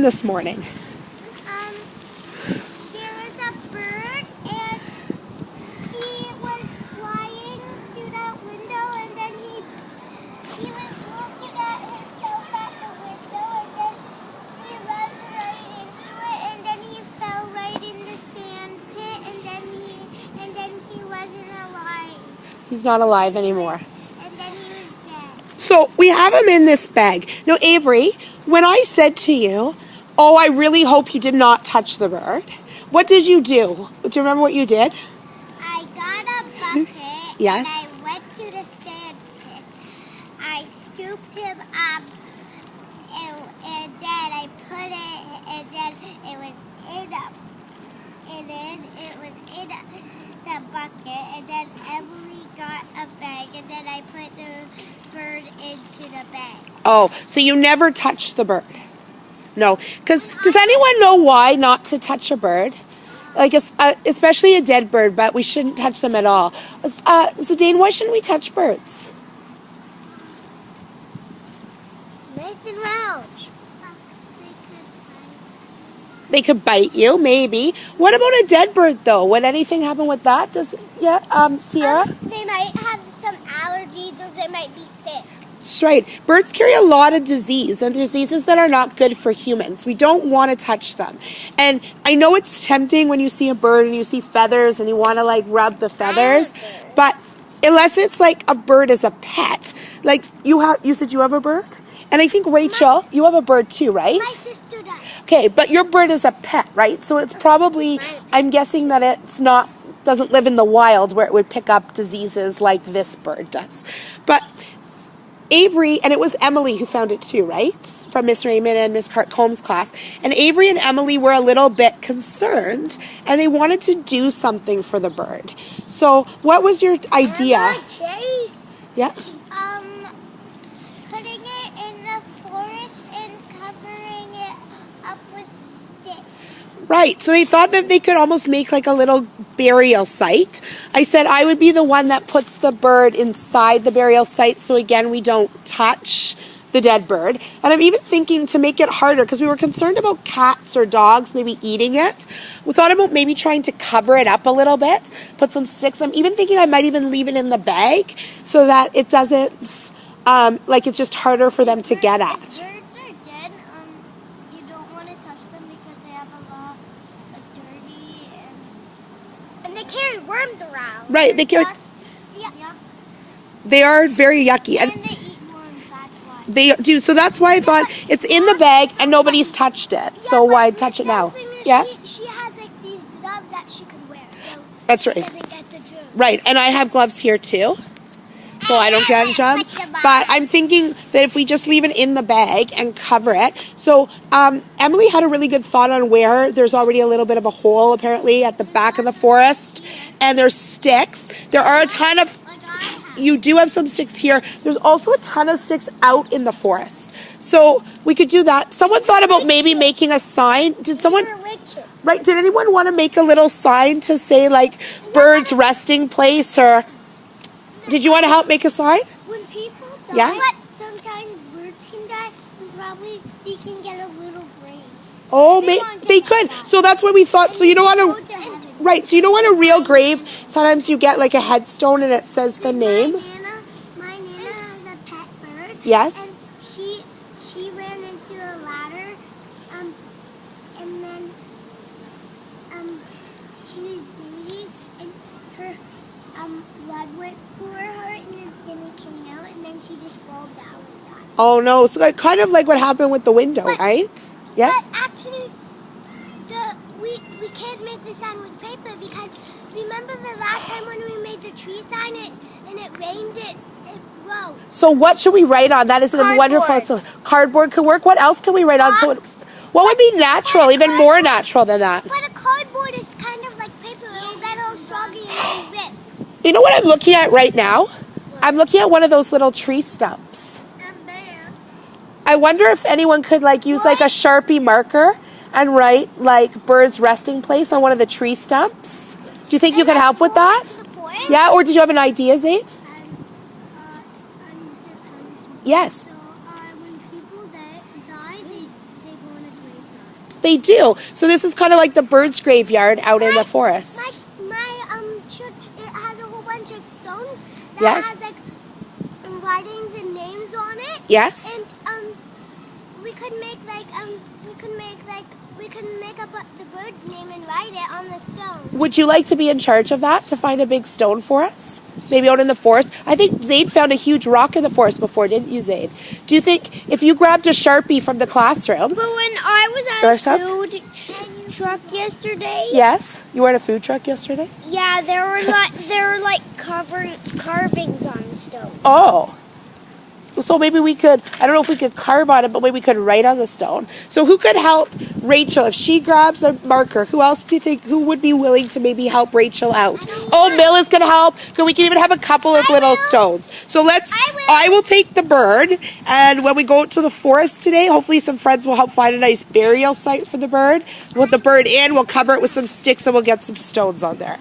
this morning? There was a bird and he was flying to that window and then he was looking at himself at the window and then he ran right into it and then he fell right in the sand pit and then he wasn't alive. He's not alive anymore. And then he was dead. So we have him in this bag. Now, Avery, when I said to you, oh, I really hope you did not touch the bird, what did you do? Do you remember what you did? I got a bucket Yes. and I went to the sand pit. I scooped him up and then I put it and then it was in the bucket and then Emily got a bag and then I put the bird into the bag. Oh, so you never touched the bird? No. Because does anyone know why not to touch a bird? Like, especially a dead bird, but we shouldn't touch them at all. Zidane, why shouldn't we touch birds? Nathan Round. They could bite you, maybe. What about a dead bird, though? Would anything happen with that? Sierra? They might have some allergies or they might be sick. That's right. Birds carry a lot of disease and diseases that are not good for humans. We don't want to touch them. And I know it's tempting when you see a bird and you see feathers and you want to like rub the feathers, but unless it's like a bird as a pet, like you said you have a bird? And I think Rachel, you have a bird too, right? My sister does. Okay, but your bird is a pet, right? So it's probably, I'm guessing that doesn't live in the wild where it would pick up diseases like this bird does. But Avery, and it was Emily who found it too, right? From Miss Raymond and Miss Combs' class. And Avery and Emily were a little bit concerned and they wanted to do something for the bird. So what was your idea? Chase. Yeah. Putting it in the forest and covering it up with sticks. Right, so they thought that they could almost make like a little burial site. I said I would be the one that puts the bird inside the burial site so again we don't touch the dead bird. And I'm even thinking to make it harder because we were concerned about cats or dogs maybe eating it. We thought about maybe trying to cover it up a little bit, put some sticks. I'm even thinking I might even leave it in the bag so that it doesn't, like it's just harder for them to get at. Birds are dead. You don't want to touch them because they have a lot of dirty and they carry worms around. Right, they carry. Yeah. They are very yucky. And they eat worms, that's why. They do, so that's why I thought it's in the bag and nobody's touched it. So why touch it now? Yeah? She has like these gloves that she could wear. So That's she right. doesn't get the germs. Right, and I have gloves here too. So I don't get a germ. But I'm thinking that if we just leave it in the bag and cover it. So Emily had a really good thought on where there's already a little bit of a hole apparently at the back of the forest. And there's sticks. There are a ton of... You do have some sticks here. There's also a ton of sticks out in the forest. So we could do that. Someone thought about maybe making a sign. Did someone... Right, did anyone want to make a little sign to say like bird's resting place or... Did you want to help make a sign? When people die, Yeah? sometimes birds can die and probably they can get a little grave. Oh, they could. So that's what we thought. So you don't want to... Right, so you don't want a real grave. Sometimes you get like a headstone and it says the name. My Nana has a pet bird. Yes. And she ran into a ladder, and then she was bleeding, and her blood went through her heart, and then it came out, and then she just rolled down and died. Oh no, so like, kind of like what happened with the window, right? Yes. But actually, we can't make the sign with paper because remember the last time when we made the tree sign and it rained it wrote. So what should we write on? That is a wonderful. So cardboard could work. What else can we write on? So what would be natural, even more natural than that? But a cardboard is kind of like paper. It'll get all soggy and rip. You know what I'm looking at right now? I'm looking at one of those little tree stumps. And there. I wonder if anyone could like use like a Sharpie marker and write like bird's resting place on one of the tree stumps. Do you think you could help with that? Yeah, or did you have an idea, Zane? Yes. So when people die, they go in a grave. They do. So this is kind of like the bird's graveyard out in the forest. My church, it has a whole bunch of stones that Yes. has like writings and names on it. Yes. And we could make up the bird's name and write it on the stone. Would you like to be in charge of that, to find a big stone for us? Maybe out in the forest? I think Zaid found a huge rock in the forest before, didn't you, Zaid? Do you think if you grabbed a Sharpie from the classroom? But when I was Or at a something? food truck yesterday, Yes? You were at a food truck yesterday? yeah, there were like carvings on the stone. Oh. So maybe we could, I don't know if we could carve on it, but maybe we could write on the stone. So who could help Rachel if she grabs a marker? Who else do you think, who would be willing to maybe help Rachel out? Oh, Mill is going to help. So we can even have a couple of little stones. So I will take the bird, and when we go to the forest today, hopefully some friends will help find a nice burial site for the bird. We'll put the bird in, we'll cover it with some sticks, and we'll get some stones on there.